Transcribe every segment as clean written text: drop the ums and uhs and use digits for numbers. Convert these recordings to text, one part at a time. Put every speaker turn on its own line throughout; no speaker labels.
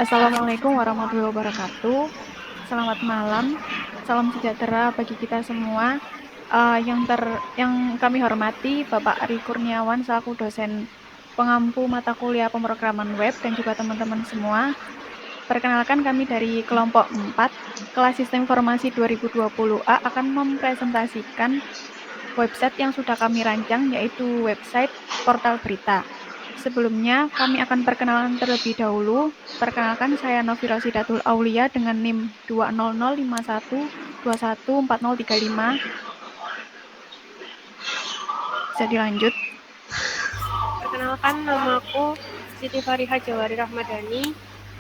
Assalamualaikum warahmatullahi wabarakatuh. Selamat malam, salam sejahtera bagi kita semua. Yang kami hormati Bapak Ari Kurniawan selaku dosen pengampu mata kuliah pemrograman web dan juga teman-teman semua. Perkenalkan kami dari kelompok 4, kelas Sistem Informasi 2020A akan mempresentasikan website yang sudah kami rancang, yaitu website portal berita. Sebelumnya, kami akan perkenalan terlebih dahulu. Perkenalkan, saya Novira Sidatul Aulia dengan NIM 20051214035. Bisa dilanjut.
Perkenalkan, namaku Siti Fariha Jawari Rahmadani,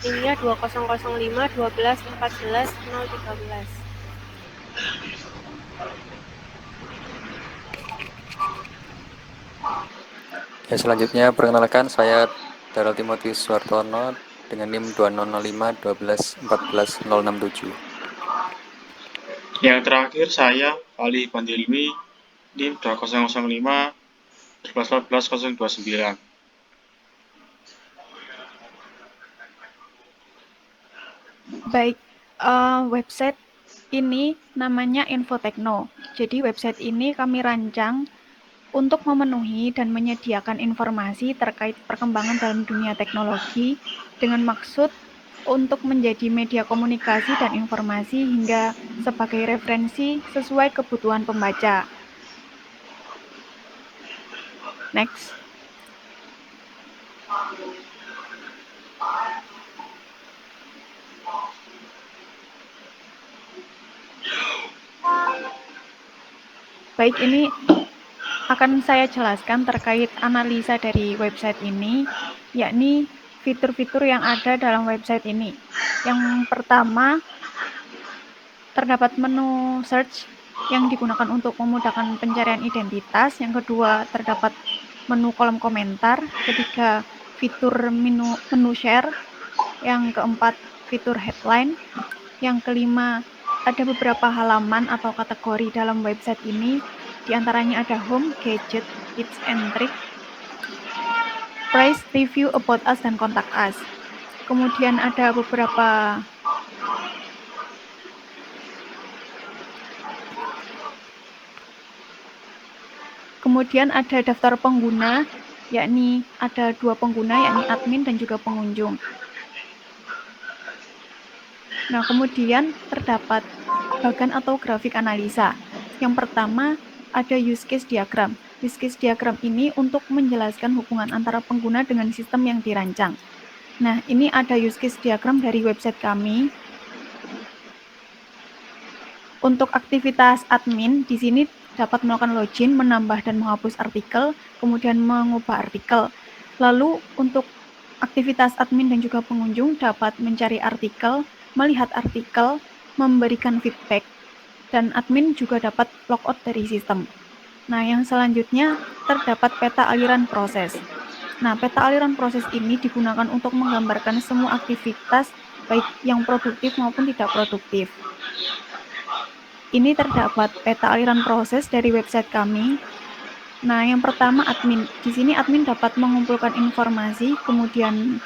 NIM-nya 2005 12 14 013.
Ya, selanjutnya perkenalkan, saya Daryl Timotius Suartono dengan NIM 2005 12 14 067.
Yang terakhir saya Ali Pandilmi, NIM 2005 11 029.
Baik, website ini namanya Infotekno. Jadi website ini kami rancang untuk memenuhi dan menyediakan informasi terkait perkembangan dalam dunia teknologi dengan maksud untuk menjadi media komunikasi dan informasi hingga sebagai referensi sesuai kebutuhan pembaca. Next. Baik, ini akan saya jelaskan terkait analisa dari website ini, yakni fitur-fitur yang ada dalam website ini. Yang pertama, terdapat menu search yang digunakan untuk memudahkan pencarian identitas. Yang kedua, terdapat menu kolom komentar. Ketiga, fitur menu share. Yang keempat, fitur headline. Yang kelima, ada beberapa halaman atau kategori dalam website ini. Di antaranya ada home, gadget, tips and trick, price, review, about us, dan contact us. Kemudian ada daftar pengguna, yakni ada 2 pengguna, yakni admin dan juga pengunjung. Nah, kemudian terdapat bagan atau grafik analisa. Yang pertama, ada use case diagram. Use case diagram ini untuk menjelaskan hubungan antara pengguna dengan sistem yang dirancang. Nah, ini ada use case diagram dari website kami. Untuk aktivitas admin, di sini dapat melakukan login, menambah dan menghapus artikel, kemudian mengubah artikel. Lalu untuk aktivitas admin dan juga pengunjung dapat mencari artikel, melihat artikel, memberikan feedback, dan admin juga dapat logout dari sistem. Nah, yang selanjutnya terdapat peta aliran proses. Nah, peta aliran proses ini digunakan untuk menggambarkan semua aktivitas, baik yang produktif maupun tidak produktif. Ini terdapat peta aliran proses dari website kami. Nah, yang pertama admin. Di sini admin dapat mengumpulkan informasi, kemudian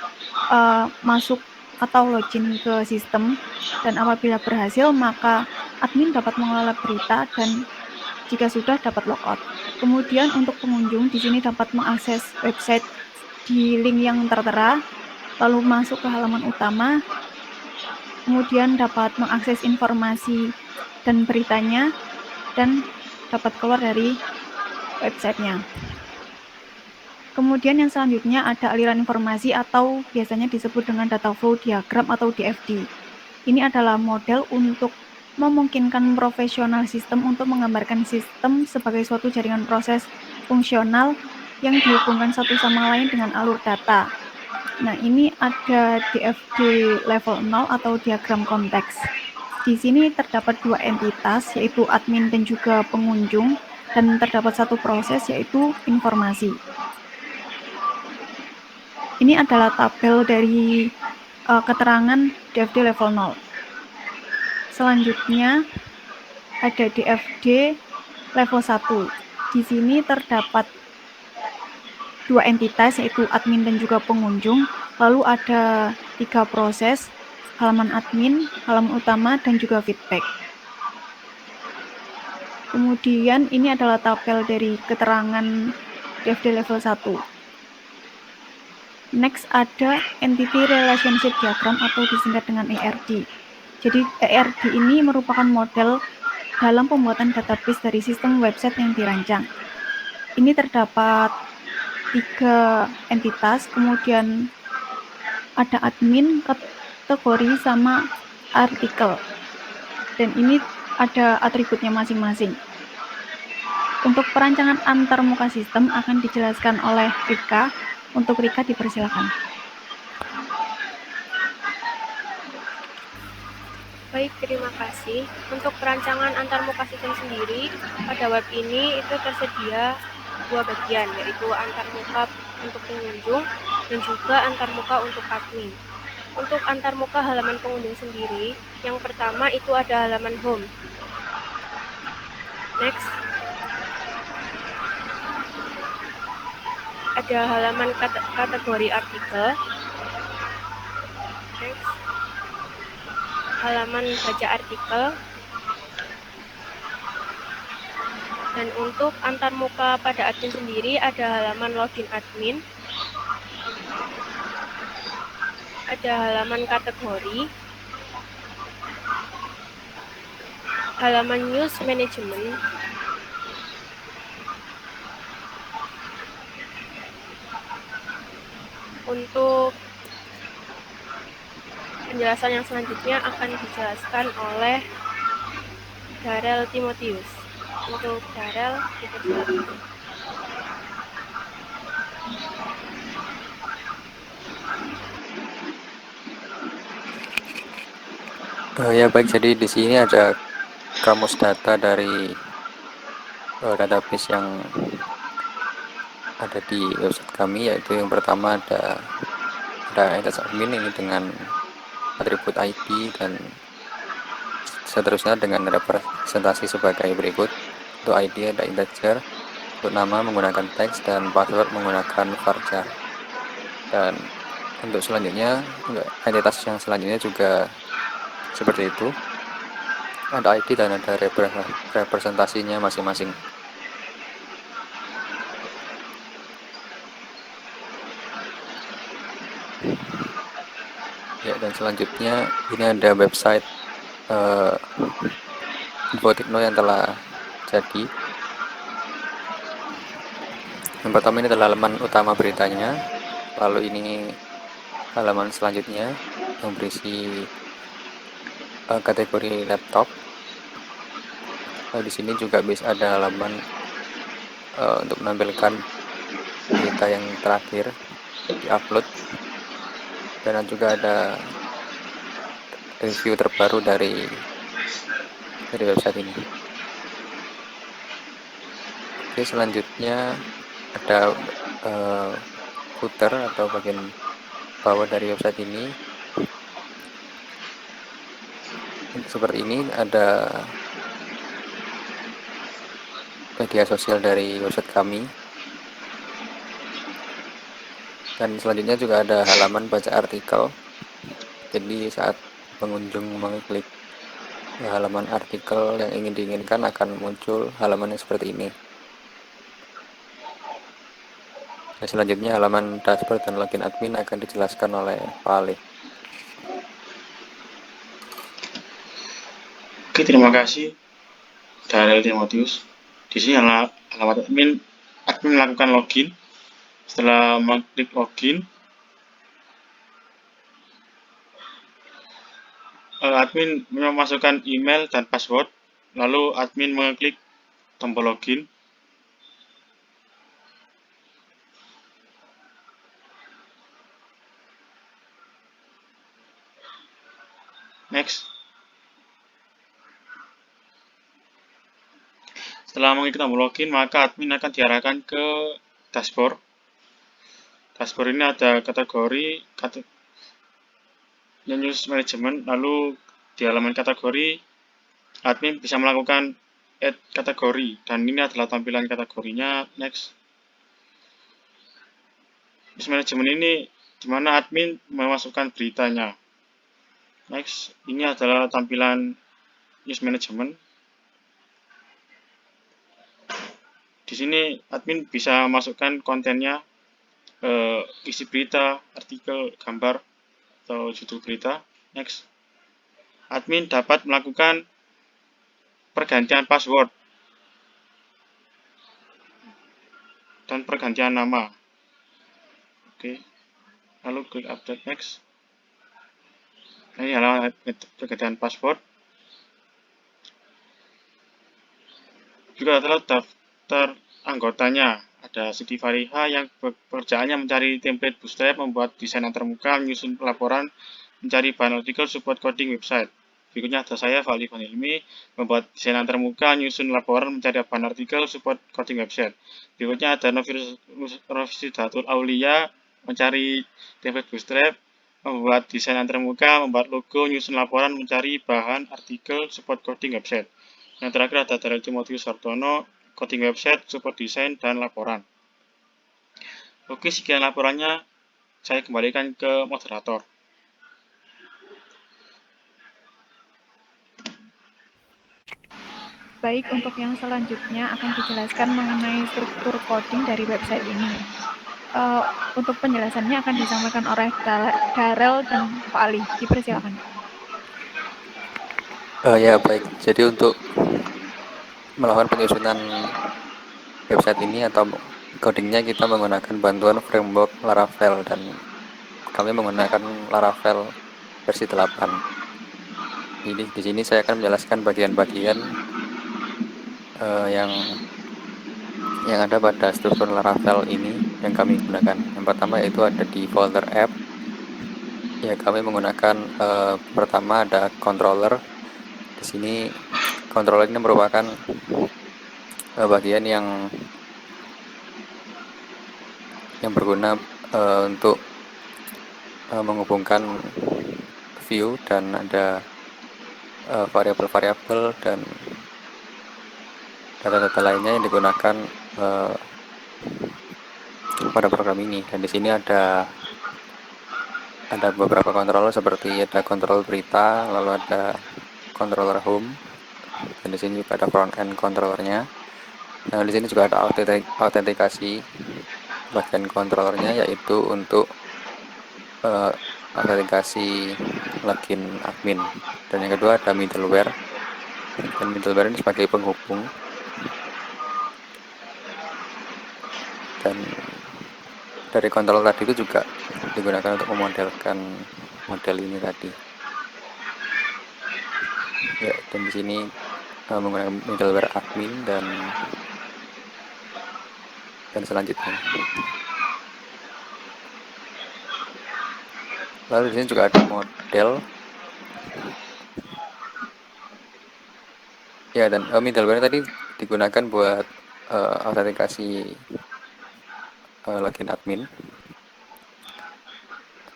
masuk atau login ke sistem, dan apabila berhasil maka admin dapat mengelola berita dan jika sudah dapat logout. Kemudian untuk pengunjung di sini dapat mengakses website di link yang tertera, lalu masuk ke halaman utama, kemudian dapat mengakses informasi dan beritanya, dan dapat keluar dari websitenya. Kemudian yang selanjutnya ada aliran informasi atau biasanya disebut dengan data flow diagram atau DFD. Ini adalah model untuk memungkinkan profesional sistem untuk menggambarkan sistem sebagai suatu jaringan proses fungsional yang dihubungkan satu sama lain dengan alur data. Nah, ini ada DFD level 0 atau diagram konteks. Di sini terdapat 2 entitas, yaitu admin dan juga pengunjung, dan terdapat satu proses, yaitu informasi. Ini adalah tabel dari keterangan DFD level 0. Selanjutnya ada DFD level 1. Di sini terdapat dua entitas, yaitu admin dan juga pengunjung. Lalu ada 3 proses, halaman admin, halaman utama, dan juga feedback. Kemudian ini adalah tabel dari keterangan DFD level 1. Next ada Entity Relationship Diagram atau disingkat dengan ERD. Jadi ERD ini merupakan model dalam pembuatan database dari sistem website yang dirancang. Ini terdapat 3 entitas, kemudian ada admin, kategori, sama artikel. Dan ini ada atributnya masing-masing. Untuk perancangan antarmuka sistem akan dijelaskan oleh Rika. Untuk Rika dipersilakan.
Baik, terima kasih. Untuk perancangan antarmuka sistem sendiri, pada web ini itu tersedia 2 bagian, yaitu antarmuka untuk pengunjung dan juga antarmuka untuk admin. Untuk antarmuka halaman pengunjung sendiri, yang pertama itu ada halaman home. Next, ada halaman kategori artikel. Next, halaman baca artikel. Dan untuk antarmuka pada admin sendiri ada halaman login admin, ada halaman kategori, halaman news management, untuk penjelasan yang selanjutnya akan dijelaskan oleh Darel Timotius. Untuk Darel, dipersilakan.
Ya baik, jadi di sini ada kamus data dari database yang ada di website kami, yaitu yang pertama ada entitas admin ini dengan atribut ID dan seterusnya dengan representasi sebagai berikut. Untuk ID ada integer, untuk nama menggunakan teks, dan password menggunakan varchar. Dan untuk selanjutnya, entitas yang selanjutnya juga seperti itu, ada ID dan ada representasinya masing-masing. Ya, dan selanjutnya ini ada website Info.Tikno yang telah jadi. Yang pertama ini adalah halaman utama beritanya, lalu ini halaman selanjutnya yang berisi kategori laptop. Lalu di sini juga bisa ada halaman untuk menampilkan berita yang terakhir diupload, dan juga ada review terbaru dari website ini. Oke, selanjutnya ada footer atau bagian bawah dari website ini. Seperti ini, ada media sosial dari website kami. Dan selanjutnya juga ada halaman baca artikel. Jadi saat pengunjung mengklik halaman artikel yang ingin diinginkan akan muncul halaman yang seperti ini. Dan selanjutnya halaman dashboard dan login admin akan dijelaskan oleh Pak Ali.
Oke, terima kasih Darel Timotius. Di sini alamat admin melakukan login. Setelah mengklik login, admin memasukkan email dan password, lalu admin mengklik tombol login. Next. Setelah mengklik tombol login, maka admin akan diarahkan ke dashboard. Dashboard ini ada kategori news management, lalu di halaman kategori admin bisa melakukan add kategori, dan ini adalah tampilan kategorinya. Next. News management ini dimana admin memasukkan beritanya. Next, ini adalah tampilan news management. Di sini admin bisa masukkan kontennya, isi berita, artikel, gambar, atau judul berita. Next, admin dapat melakukan pergantian password dan pergantian nama. Oke, lalu klik update next. Nah, ini adalah pergantian password. Juga adalah daftar anggotanya. Ada Siti Fariha yang pekerjaannya mencari template bootstrap, membuat desain antarmuka, menyusun laporan, mencari bahan artikel, support coding website. Berikutnya ada saya, Fahli Van Hilmi, membuat desain antarmuka, menyusun laporan, mencari bahan artikel, support coding website. Berikutnya ada Novisidatul Aulia, mencari template bootstrap, membuat desain antarmuka, membuat logo, menyusun laporan, mencari bahan artikel, support coding website. Yang terakhir ada Daryl Timotius Hartono, coding website, support desain, dan laporan. Oke, sekian laporannya. Saya kembalikan ke moderator.
Baik, untuk yang selanjutnya akan dijelaskan mengenai struktur coding dari website ini. Untuk penjelasannya akan disampaikan oleh Daryl dan Pak Ali. Dipersilakan.
Ya baik, jadi untuk melakukan penyusunan website ini atau codingnya kita menggunakan bantuan framework Laravel, dan kami menggunakan Laravel versi 8. Jadi di sini saya akan menjelaskan bagian-bagian yang ada pada struktur Laravel ini yang kami gunakan. Yang pertama yaitu ada di folder app. Ya, kami menggunakan pertama ada controller. Di sini controller ini merupakan bagian yang berguna untuk menghubungkan view, dan ada variabel-variabel dan data-data lainnya yang digunakan pada program ini. Dan di sini ada beberapa controller seperti ada control berita, lalu ada controller home, dan di sini juga ada front end controllernya. Nah, di sini juga ada autentikasi bagian controllernya, yaitu untuk autentikasi login admin. Dan yang kedua ada middleware, dan middleware ini sebagai penghubung. Dan dari kontrol tadi itu juga digunakan untuk memodelkan model ini tadi. Ya, dan di sini menggunakan middleware admin dan selanjutnya. Lalu di sini juga ada model. Ya, dan middleware tadi digunakan buat autentikasi login admin.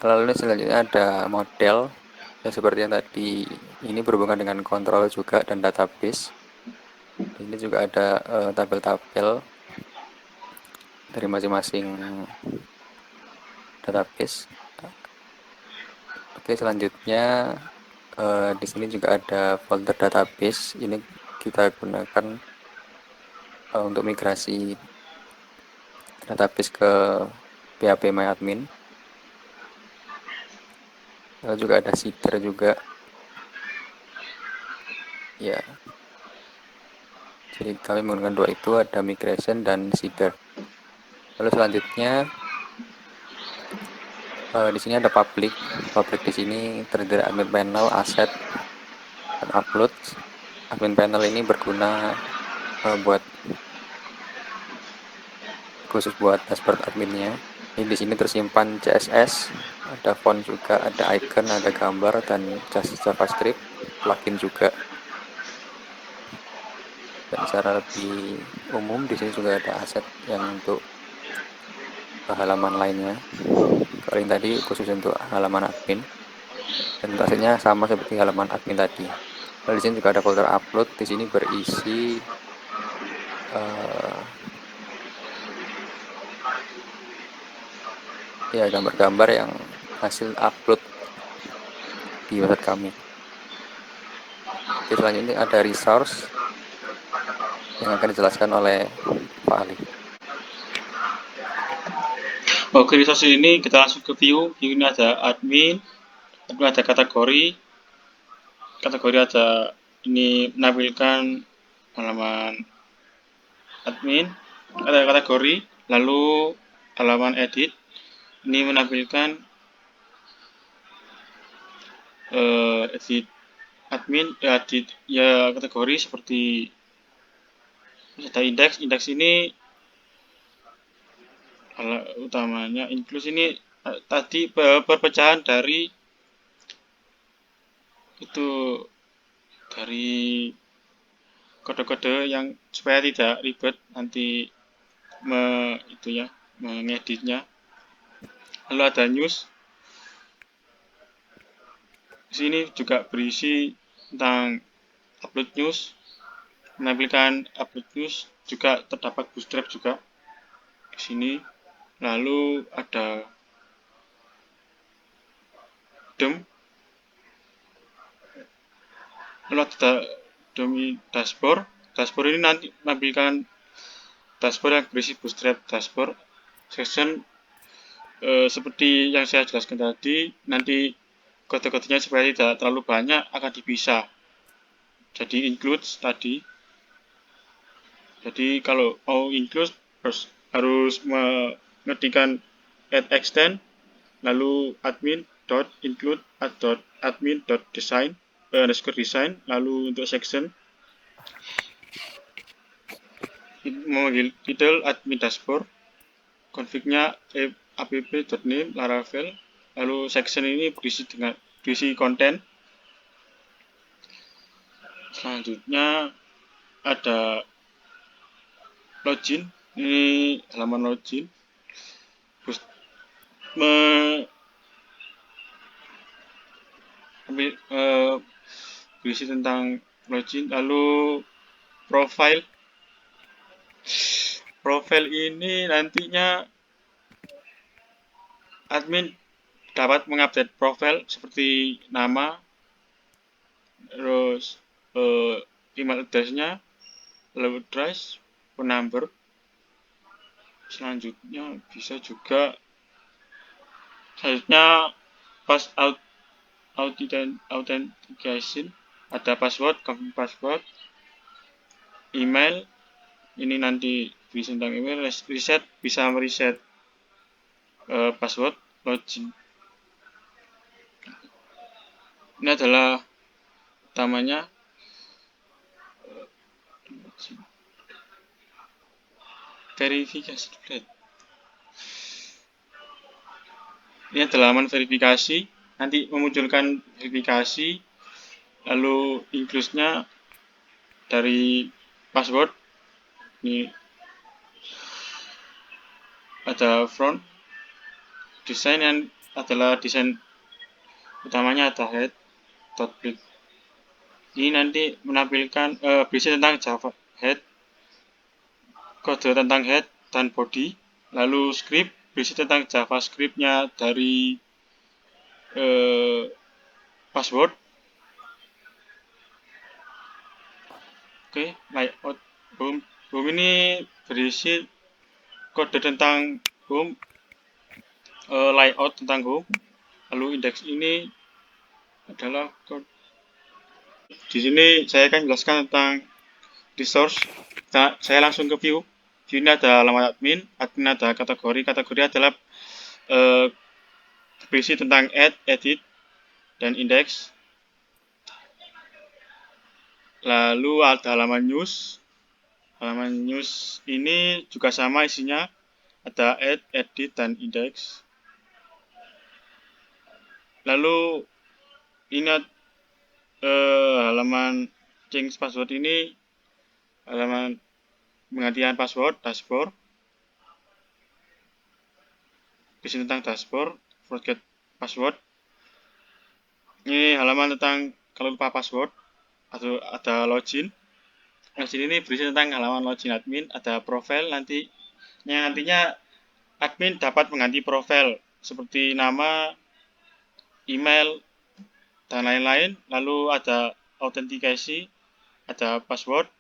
Lalu selanjutnya ada model, ya seperti yang tadi, ini berhubungan dengan kontrol juga dan database. Ini juga ada tabel-tabel dari masing-masing database. Oke, selanjutnya di sini juga ada folder database. Ini kita gunakan untuk migrasi database ke PHP MyAdmin. Lalu juga ada seeder juga. Ya. Jadi kami menggunakan dua itu, ada migration dan seeder. Lalu selanjutnya di sini ada public. Public di sini terdiri dari admin panel, asset, dan upload. Admin panel ini berguna khusus buat dashboard adminnya. Ini di sini tersimpan CSS, ada font juga, ada icon, ada gambar, dan JavaScript, plugin juga. Dan secara lebih umum di sini juga ada aset yang untuk halaman lainnya. Kalau yang tadi khusus untuk halaman admin, dan asetnya sama seperti halaman admin tadi. Lalu di sini juga ada folder upload. Di sini berisi ya gambar-gambar yang hasil upload di website kami. Oke, selanjutnya ada resource yang akan dijelaskan oleh Pak Ali.
Oke, resource ini kita langsung ke view. View ini ada admin ada kategori ada ini menampilkan halaman admin, ada kategori, lalu halaman edit ini menampilkan edit admin, edit ya kategori seperti ada indeks ini utamanya include ini tadi perpecahan dari itu dari kode-kode yang supaya tidak ribet nanti mengeditnya. Lalu ada news. Di sini juga berisi tentang upload news, menampilkan upload news, juga terdapat bootstrap juga di sini. Lalu ada DOM. Lalu ada DOM dashboard. Dashboard ini nanti menampilkan dashboard yang berisi bootstrap dashboard. Section seperti yang saya jelaskan tadi, nanti kode-kodenya supaya tidak terlalu banyak akan dipisah. Jadi includes tadi. Jadi kalau mau include harus mengetikkan add extend lalu admin.include admin.design design lalu untuk section memanggil title admin dashboard config-nya app.name laravel lalu section ini berisi konten. Selanjutnya ada login, ini halaman login berisi tentang login. Lalu profile ini nantinya admin dapat mengupdate profile seperti nama, terus email address-nya, lalu address, phone number. Selanjutnya bisa juga pas authentication ada password, confirm password, email ini nanti bisa tentang email, reset bisa mereset password login. Ini adalah utamanya verifikasi. Ini adalah halaman verifikasi, nanti memunculkan verifikasi, lalu include-nya dari password. Ini ada front, desain yang adalah desain utamanya ada head, .big. Ini nanti menampilkan berisi tentang Java head, kode tentang head dan body, lalu script berisi tentang JavaScript-nya dari password. Oke, layout home ini berisi kode tentang home, layout tentang home. Lalu indeks ini adalah kode. Di sini saya akan menjelaskan tentang resource. Saya langsung ke view. View ini ada halaman admin ada kategori adalah berisi tentang add, edit, dan index. Lalu ada halaman news. Halaman news ini juga sama isinya, ada add, edit, dan index. Lalu ini halaman change password ini halaman penggantian password dashboard. Di sini tentang dashboard, forget password. Ini halaman tentang kalau lupa password atau ada login. Login ini berisi tentang halaman login admin, ada profile nantinya admin dapat mengganti profile seperti nama, email, dan lain-lain. Lalu ada autentikasi, ada password,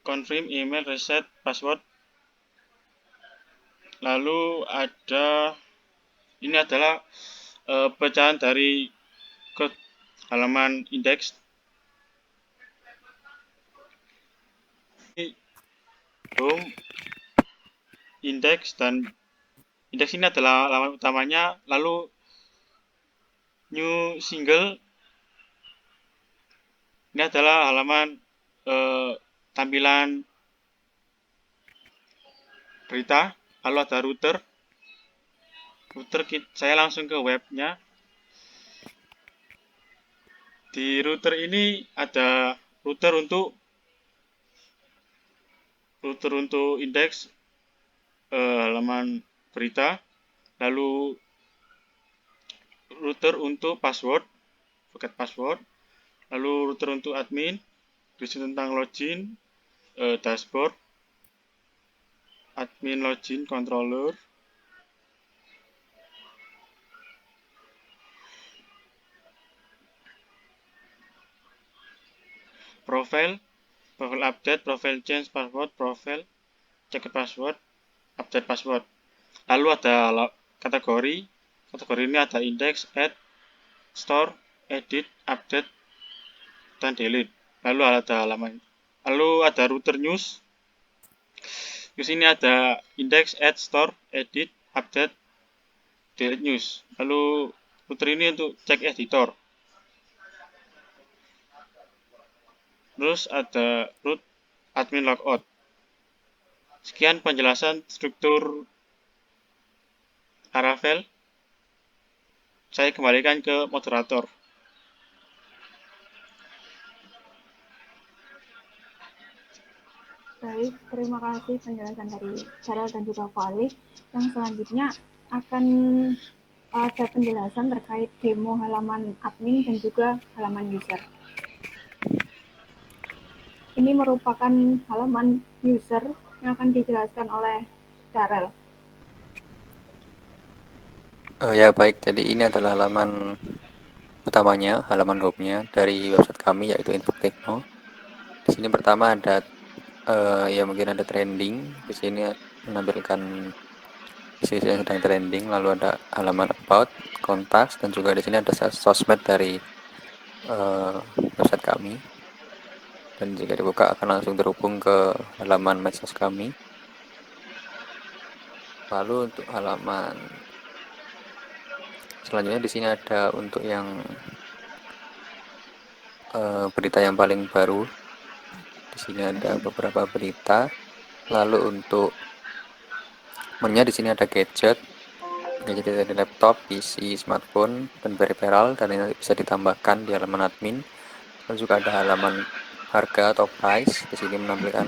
confirm email, reset password. Lalu ini adalah pecahan dari ke halaman indeks. Home, indeks, dan indeks ini adalah halaman utamanya. Lalu new single, ini adalah halaman tampilan berita. Lalu ada router, saya langsung ke webnya. Di router ini ada router untuk indeks halaman berita, lalu router untuk password, forget password, lalu router untuk admin, berisi tentang login, dashboard, admin login controller, profile update, profile change password, profile check password, update password. Lalu ada kategori ini ada index, add, store, edit, update, dan delete. Lalu ada router news. Di sini ada index, add, store, edit, update, delete news. Lalu router ini untuk cek editor. Terus ada root admin logout. Sekian penjelasan struktur Laravel. Saya kembalikan ke moderator.
Baik, terima kasih penjelasan dari Sarah dan juga Fali. Yang selanjutnya akan ada penjelasan terkait demo halaman admin dan juga halaman user. Ini merupakan halaman user yang akan dijelaskan oleh Darrell.
Ya baik, jadi ini adalah halaman utamanya, halaman home-nya dari website kami yaitu Info-Tekno. Di sini pertama ada ya mungkin ada trending. Di sini menampilkan isu yang sedang trending. Lalu ada halaman about, contacts, dan juga di sini ada sosmed dari website kami. Dan jika dibuka akan langsung terhubung ke halaman medsos kami. Lalu untuk halaman selanjutnya di sini ada untuk yang berita yang paling baru. Di sini ada beberapa berita. Lalu untuk menu di sini ada gadget dari laptop, PC, smartphone, dan peripheral, dan ini bisa ditambahkan di halaman admin. Lalu juga ada halaman harga atau price. Di sini menampilkan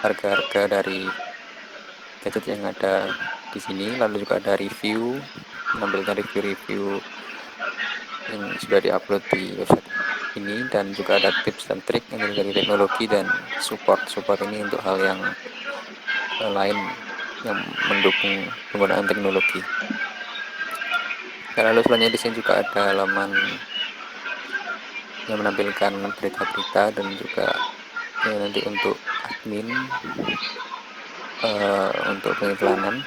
harga-harga dari gadget yang ada di sini. Lalu juga ada review, menampilkan review-review yang sudah diupload di website ini, dan juga ada tips dan trik yang dari teknologi dan support ini untuk hal yang lain yang mendukung penggunaan teknologi. Dan lalu selanjutnya di sini juga ada halaman yang menampilkan berita-berita dan juga nanti untuk admin untuk pengiklanan.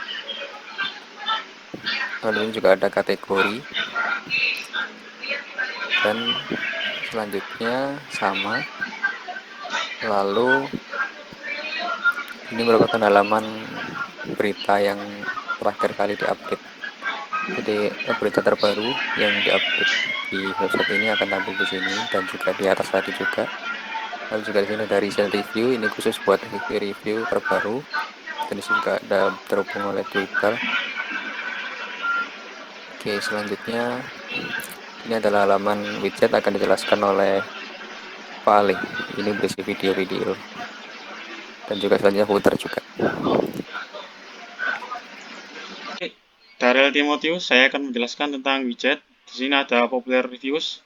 Lalu ini juga ada kategori, dan selanjutnya sama. Lalu ini merupakan halaman berita yang terakhir kali diupdate. Jadi berita terbaru yang diupdate di website ini akan tampil di sini dan juga di atas tadi juga. Lalu juga di sini ada recent review, ini khusus buat review terbaru. Dan di sini juga ada terhubung oleh Twitter. Oke, selanjutnya ini adalah halaman widget, akan dijelaskan oleh Pak Ali. Ini berisi video-video dan juga selanjutnya footer juga.
Darrell Timotius, saya akan menjelaskan tentang widget. Di sini ada popular reviews,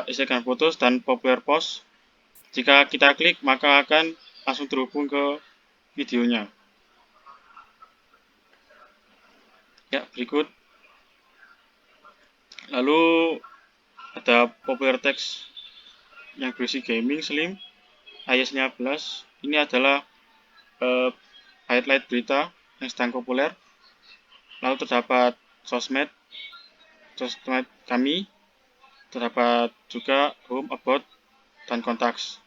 Instagram photos, dan popular post. Jika kita klik, maka akan langsung terhubung ke videonya. Ya, berikut. Lalu ada popular text yang berisi gaming slim iOS-nya 11. Ini adalah highlight berita yang sedang populer. Lalu terdapat sosmed kami, terdapat juga home, about, dan contacts.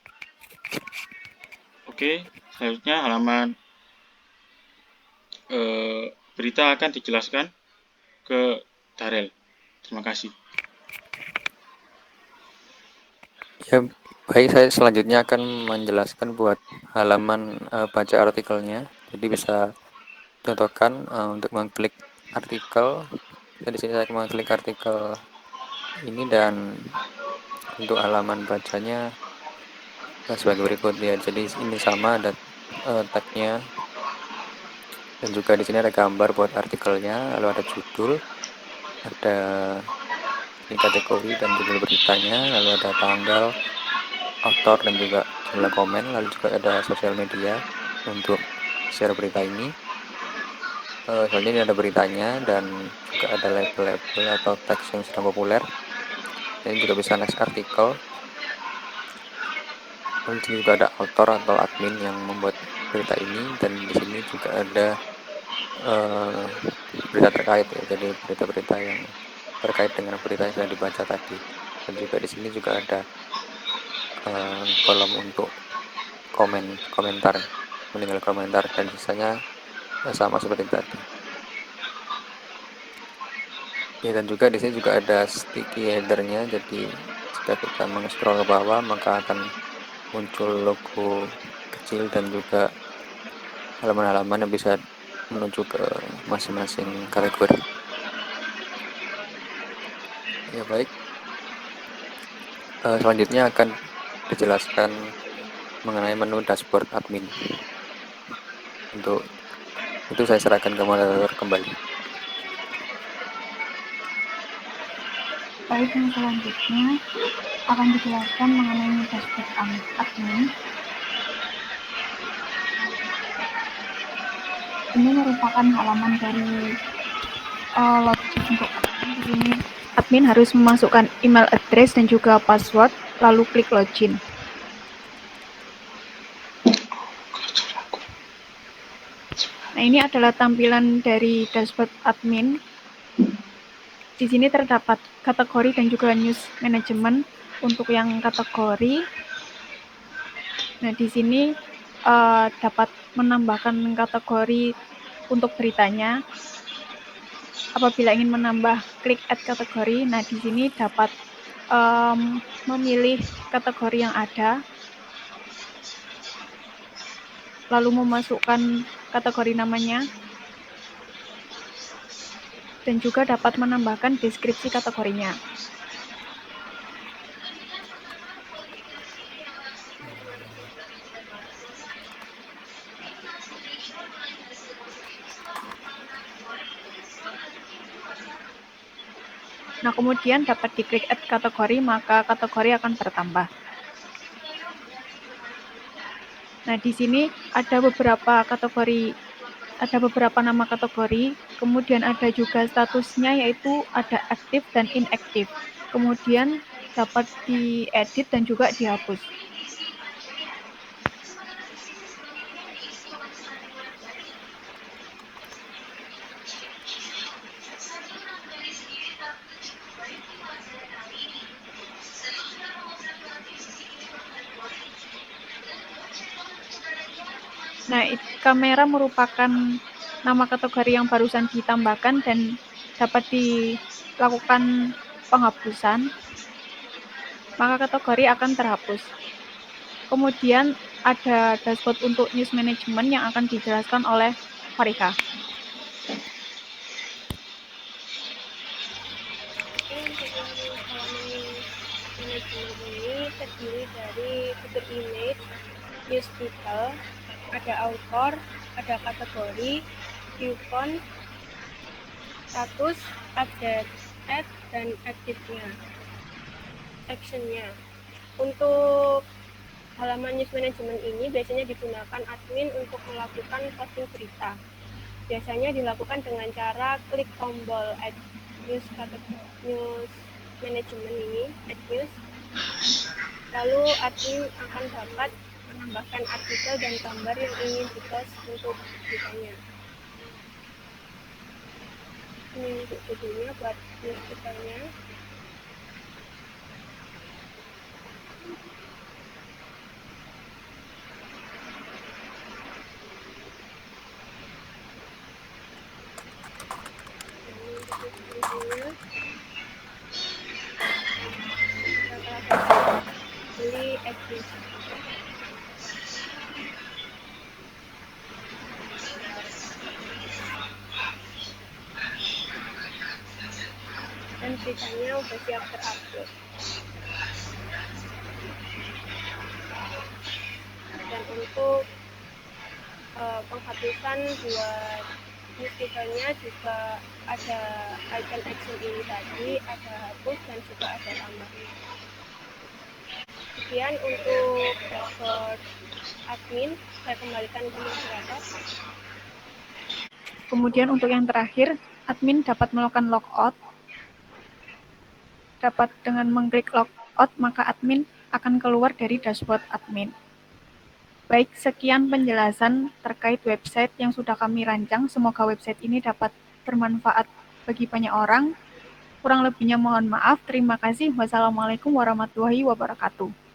Oke, selanjutnya halaman berita akan dijelaskan ke Darel. Terima kasih.
Ya, baik, saya selanjutnya akan menjelaskan buat halaman baca artikelnya. Jadi bisa contohkan untuk mengklik artikel. Jadi sini saya mengklik artikel ini, dan untuk halaman bacanya sebagai berikut ya. Jadi ini sama, ada tagnya, dan juga di sini ada gambar buat artikelnya, lalu ada judul, ada ini kategori dan judul beritanya, lalu ada tanggal, author, dan juga jumlah komen, lalu juga ada sosial media untuk share berita ini. Selanjutnya ini ada beritanya dan juga ada label-label atau teks yang sedang populer. Ini juga bisa next artikel. Lalu di sini juga ada author atau admin yang membuat berita ini, dan di sini juga ada berita terkait ya. Jadi berita-berita yang terkait dengan berita yang sedang dibaca tadi. Dan juga di sini juga ada kolom untuk komentar, meninggal komentar, dan sisanya sama seperti tadi. Ya, dan juga di sini juga ada sticky header-nya. Jadi jika kita meng-scroll ke bawah, maka akan muncul logo kecil dan juga halaman-halaman yang bisa menuju ke masing-masing kategori. Ya, baik. Selanjutnya akan dijelaskan mengenai menu dashboard admin. Untuk itu saya serahkan ke moderator kembali.
Baik, yang selanjutnya akan dijelaskan mengenai dashboard admin. Ini merupakan halaman dari login untuk admin. Di sini admin harus memasukkan email address dan juga password, lalu klik login. Nah, ini adalah tampilan dari dashboard admin. Di sini terdapat kategori dan juga news management untuk yang kategori. Nah, di sini dapat menambahkan kategori untuk beritanya. Apabila ingin menambah, klik add kategori. Nah, di sini dapat memilih kategori yang ada, lalu memasukkan kategori namanya, dan juga dapat menambahkan deskripsi kategorinya. Nah, kemudian dapat diklik add kategori, maka kategori akan bertambah. Nah, di sini ada beberapa kategori, ada beberapa nama kategori, kemudian ada juga statusnya, yaitu ada aktif dan inaktif. Kemudian dapat diedit dan juga dihapus. Nah, kamera merupakan nama kategori yang barusan ditambahkan dan dapat dilakukan penghapusan, maka kategori akan terhapus. Kemudian ada dashboard untuk news management yang akan dijelaskan oleh Farika.
Untuk halaman news management ini terdiri dari fitur image, news title, ada author, ada kategori, view font, status, update, add, dan actionnya. Untuk Halaman news management ini biasanya digunakan admin untuk melakukan posting berita. Biasanya dilakukan dengan cara klik tombol add news management ini, add news. Lalu admin akan dapat menambahkan artikel dan gambar yang ingin dipost untuk beritanya. Ini untuk judulnya buat newspapernya. Beli edit. Dan beritanya udah siap terupload. Dan untuk penghapusan buat newspapernya juga ada icon action ini tadi, ada hapus dan juga ada tambahnya. Sekian untuk dashboard admin, saya kembalikan ke moderator.
Kemudian untuk yang terakhir, admin dapat melakukan logout. Dapat dengan mengklik logout, maka admin akan keluar dari dashboard admin. Baik, sekian penjelasan terkait website yang sudah kami rancang. Semoga website ini dapat bermanfaat bagi banyak orang. Kurang lebihnya mohon maaf. Terima kasih. Wassalamualaikum warahmatullahi wabarakatuh.